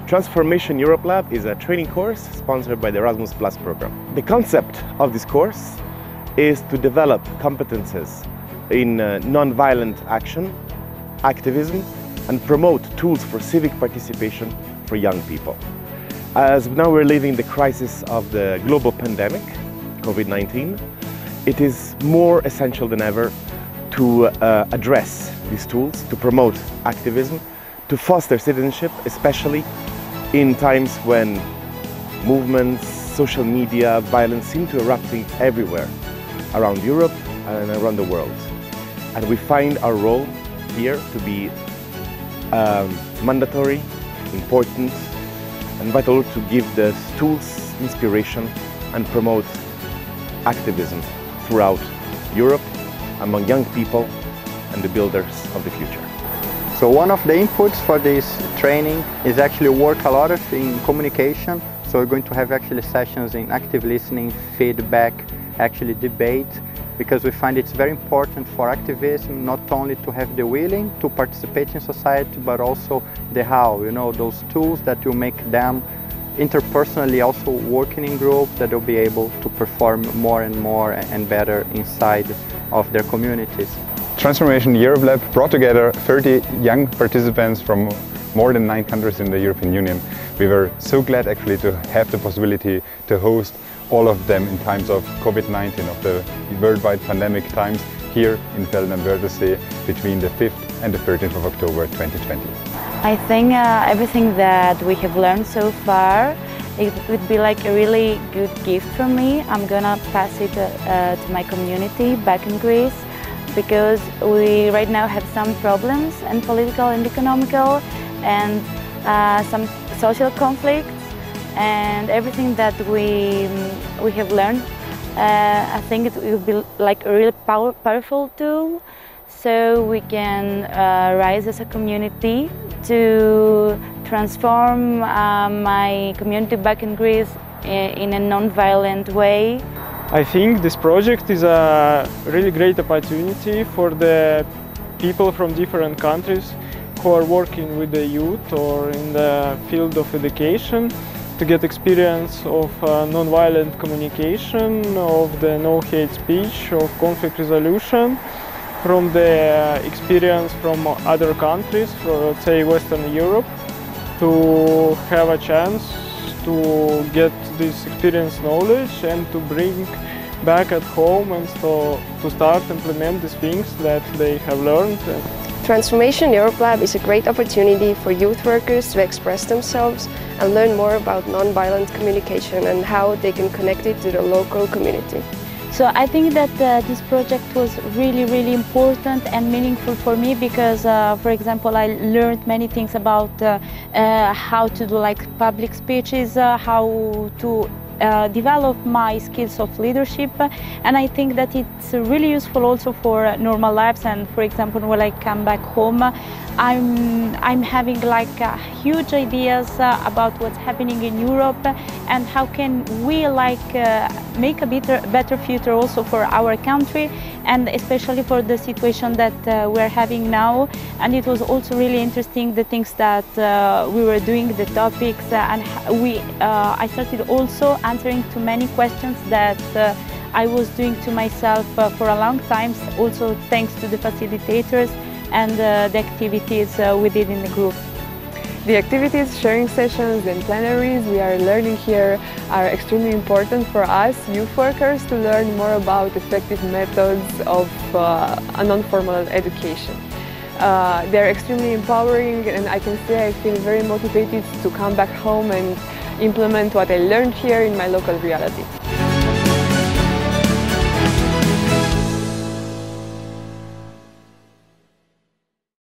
Transformation Europe Lab is a training course sponsored by the Erasmus Plus program. The concept of this course is to develop competences in non-violent action, activism, and promote tools for civic participation for young people. As now we're living the crisis of the global pandemic, COVID-19, it is more essential than ever to address these tools, to promote activism, to foster citizenship, especially in times when movements, social media, violence seem to erupting everywhere around Europe and around the world. And we find our role here to be mandatory, important, and vital to give the tools inspiration and promote activism throughout Europe among young people and the builders of the future. So one of the inputs for this training is actually work a lot in communication. So we're going to have actually sessions in active listening, feedback, actually debate, because we find it's very important for activism not only to have the willing to participate in society, but also the how, those tools that will make them interpersonally also working in group, that they'll be able to perform more and more and better inside of their communities. Transformation Europe Lab brought together 30 young participants from more than 9 countries in the European Union. We were so glad actually to have the possibility to host all of them in times of COVID-19, of the worldwide pandemic times, here in Ländern, Wörthersee, between the 5th and the 13th of October 2020. I think everything that we have learned so far, it would be like a really good gift for me. I'm gonna pass it to my community back in Greece, because we right now have some problems, and political and economical, and some social conflicts, and everything that we have learned. I think it will be like a really powerful tool, so we can rise as a community to transform my community back in Greece in a non-violent way. I think this project is a really great opportunity for the people from different countries who are working with the youth or in the field of education to get experience of non-violent communication, of the no-hate speech, of conflict resolution, from the experience from other countries, from, let's say, Western Europe, to have a chance to get this experience knowledge and to bring back at home and to start implement these things that they have learned. Transformation Europe Lab is a great opportunity for youth workers to express themselves and learn more about non-violent communication and how they can connect it to the local community. So I think that this project was really important and meaningful for me, because, for example, I learned many things about how to do public speeches, how to develop my skills of leadership, and I think that it's really useful also for normal lives. And for example, when I come back home, I'm having huge ideas about what's happening in Europe and how can we make a better future also for our country, and especially for the situation that we're having now. And it was also really interesting, the things that we were doing, the topics, and I started also answering to many questions that I was doing to myself for a long time, also thanks to the facilitators and the activities we did in the group. The activities, sharing sessions and plenaries we are learning here are extremely important for us youth workers to learn more about effective methods of a non-formal education. They're extremely empowering, and I can say I feel very motivated to come back home and implement what I learned here in my local reality.